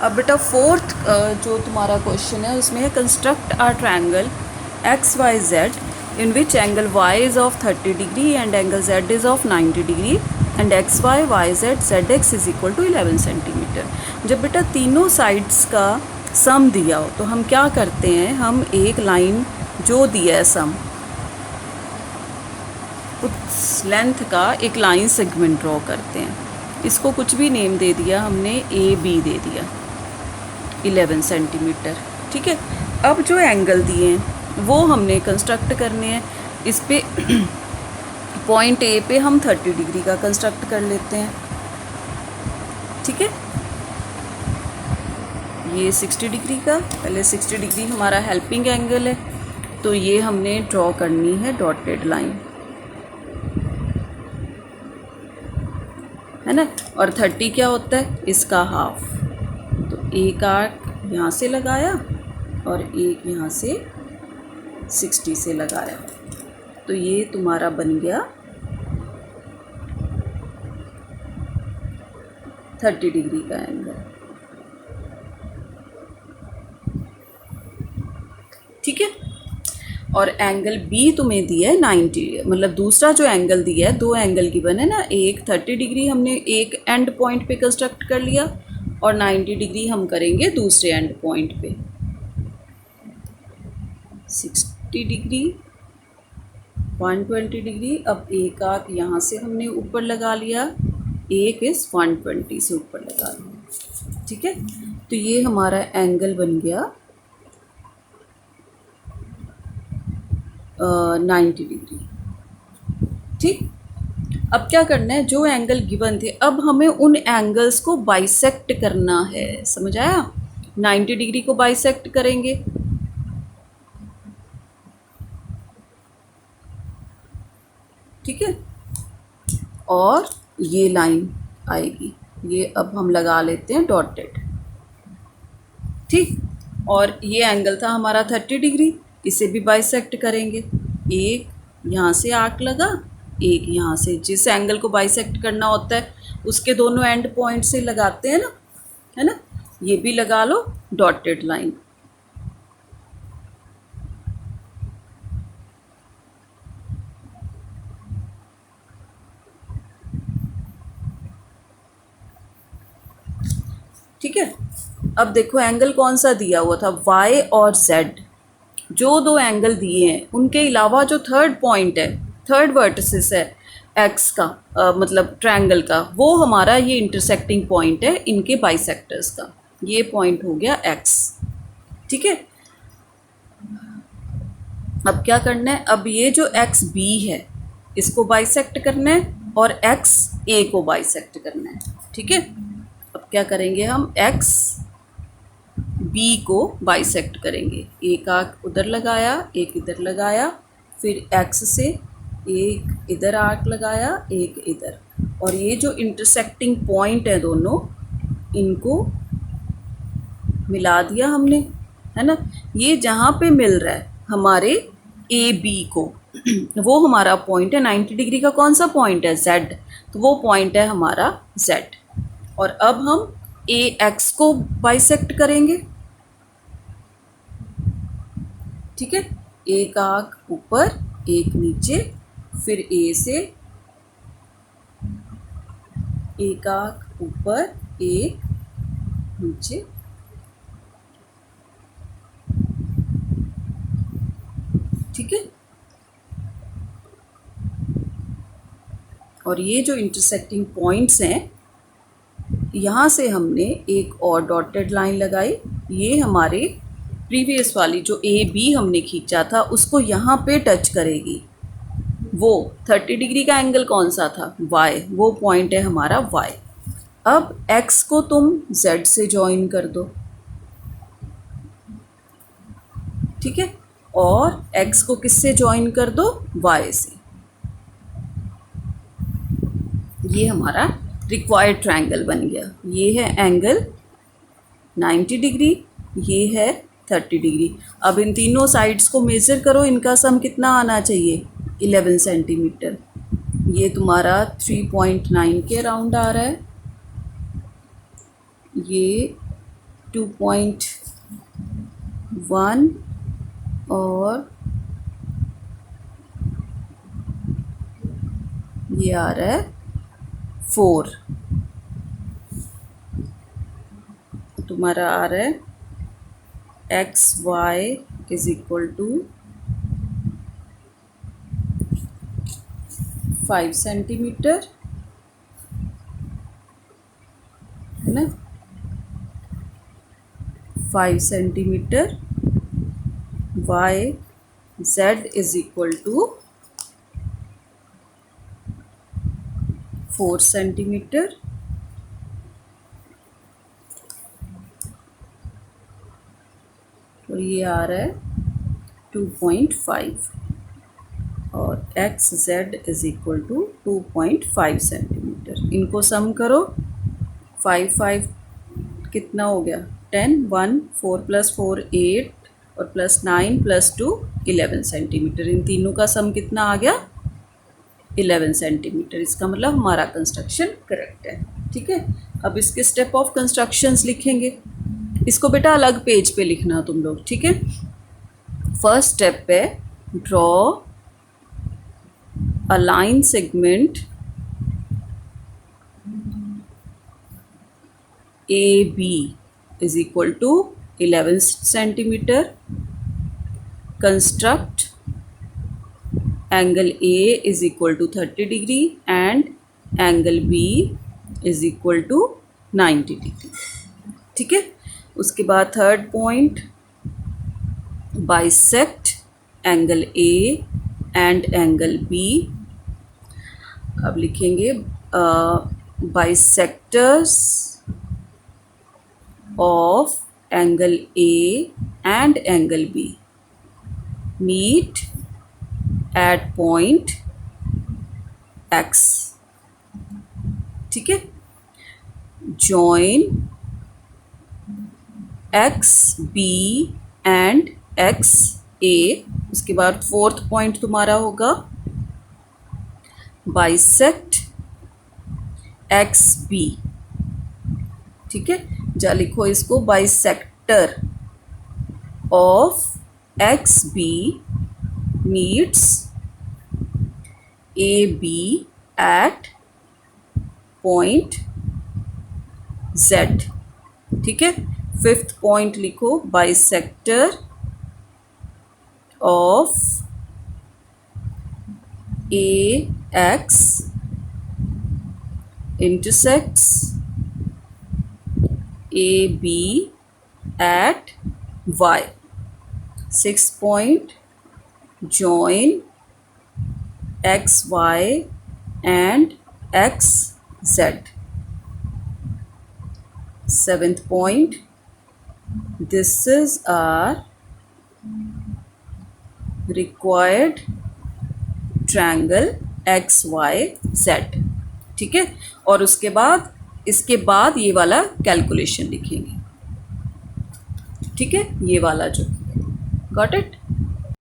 अब बेटा फोर्थ जो तुम्हारा क्वेश्चन है उसमें है construct a triangle x y z in which angle y is of 30 degree and angle z is of 90 degree and xy yz zx is equal to 11 centimetre. जब बेटा तीनों साइड्स का सम दिया हो तो हम क्या करते हैं, हम एक लाइन जो दिया है सम उस लेंथ का एक लाइन सेगमेंट ड्रॉ करते हैं। इसको कुछ भी नेम दे दिया हमने, ए बी दे दिया, 11 सेंटीमीटर। ठीक है, अब जो एंगल दिए हैं वो हमने कंस्ट्रक्ट करने हैं। इस पे पॉइंट ए पे हम 30 डिग्री का कंस्ट्रक्ट कर लेते हैं। ठीक है, ये 60 डिग्री का, पहले 60 डिग्री हमारा हेल्पिंग एंगल है तो ये हमने ड्रॉ करनी है डॉटेड लाइन, है ना। और 30 क्या होता है, इसका हाफ। तो एक आर्क यहाँ से लगाया और एक यहाँ से 60 से लगाया, तो ये तुम्हारा बन गया 30 डिग्री का एंगल। ठीक है, और एंगल बी तुम्हें दिया है 90, मतलब दूसरा जो एंगल दिया है, दो एंगल गिवन है ना, एक 30 डिग्री हमने एक एंड पॉइंट पे कंस्ट्रक्ट कर लिया और 90 डिग्री हम करेंगे दूसरे एंड पॉइंट पे। 60 डिग्री 120 डिग्री। अब एक आर्क यहाँ से हमने ऊपर लगा लिया, एक इस 120 से ऊपर लगा लिया। ठीक है, तो ये हमारा एंगल बन गया 90 डिग्री। ठीक, अब क्या करना है, जो एंगल गिवन थे अब हमें उन एंगल्स को बाइसेक्ट करना है। समझ आया, 90 डिग्री को बाइसेक्ट करेंगे, ठीक है, और ये लाइन आएगी, ये अब हम लगा लेते हैं डॉटेड। ठीक, और ये एंगल था हमारा 30 डिग्री, इसे भी बाइसेक्ट करेंगे। एक यहाँ से आर्क लगा, एक यहाँ से, जिस एंगल को बाइसेक्ट करना होता है उसके दोनों एंड पॉइंट से लगाते हैं ना, है ना। ये भी लगा लो डॉटेड लाइन। ठीक है, अब देखो एंगल कौन सा दिया हुआ था, y और z, जो दो एंगल दिए हैं उनके अलावा जो थर्ड पॉइंट है, थर्ड वर्टिसिस है x का, मतलब ट्रायंगल का, वो हमारा ये इंटरसेक्टिंग पॉइंट है इनके बाइसेक्टर्स का। ये पॉइंट हो गया x। ठीक है, अब क्या करना है, अब ये जो एक्स बी है इसको बाइसेक्ट करना है और एक्स ए को बाइसेक्ट करना है। ठीक है, अब क्या करेंगे, हम एक्स बी को बाइसेक्ट करेंगे। एक आर्क उधर लगाया, एक इधर लगाया, फिर एक्स से एक इधर आर्क लगाया, एक इधर, और ये जो इंटरसेक्टिंग पॉइंट है दोनों, इनको मिला दिया हमने, है ना। ये जहाँ पे मिल रहा है हमारे ए बी को, वो हमारा पॉइंट है 90 डिग्री का। कौन सा पॉइंट है, Z, तो वो पॉइंट है हमारा Z। और अब हम ए एक्स को बाइसेक्ट करेंगे। ठीक है, एक आर्क ऊपर एक नीचे, फिर ए से एक आर्क ऊपर एक नीचे, ठीक है। और ये जो इंटरसेक्टिंग पॉइंट्स हैं, यहाँ से हमने एक और डॉटेड लाइन लगाई, ये हमारे प्रीवियस वाली जो ए बी हमने खींचा था उसको यहाँ पे टच करेगी। वो 30 डिग्री का एंगल कौन सा था, y, वो पॉइंट है हमारा y। अब x को तुम z से जॉइन कर दो, ठीक है, और x को किससे जॉइन कर दो, y से। ये हमारा रिक्वायर्ड ट्रायंगल बन गया। ये है एंगल 90 डिग्री, ये है 30 डिग्री। अब इन तीनों साइड्स को मेज़र करो, इनका सम कितना आना चाहिए, 11 सेंटीमीटर। ये तुम्हारा 3.9 के अराउंड आ रहा है, ये 2.1 और ये आ रहा है 4, तुम्हारा आ रहा है x y is equal to 5 centimetre, है ना, 5 centimetre, y z is equal to 4 centimetre, और ये आ रहा है 2.5 और x z is equal to 2.5 centimetre. इनको सम करो, 5 कितना हो गया 10, 1 4 + 4 8 और +9 + 2 11 सेंटीमीटर। इन तीनों का सम कितना आ गया 11 सेंटीमीटर। इसका मतलब हमारा कंस्ट्रक्शन करेक्ट है। ठीक है, अब इसके स्टेप ऑफ कंस्ट्रक्शंस लिखेंगे। इसको बेटा अलग पेज पे लिखना तुम लोग। ठीक है, फर्स्ट स्टेप पे draw a line segment AB is equal to 11 centimeter. Construct angle A is equal to 30 degree and angle B is equal to 90 degree. ठीक है, उसके बाद third point bisect angle A and angle B। अब लिखेंगे bisectors of angle A and angle B meet at point X. ठीक है, join XB and XA। उसके बाद फोर्थ पॉइंट तुम्हारा होगा बाइसेक्ट XB। ठीक है, जा लिखो इसको, bisector of XB meets AB at point Z। ठीक है, फिफ्थ पॉइंट लिखो, bisector of AX intersects AB at Y। Sixth point, join XY and XZ। Seventh point, this is our required triangle XYZ। ठीक है, और उसके बाद इसके बाद ये वाला कैलकुलेशन लिखेंगे। ठीक है, ये वाला जो, गॉट इट।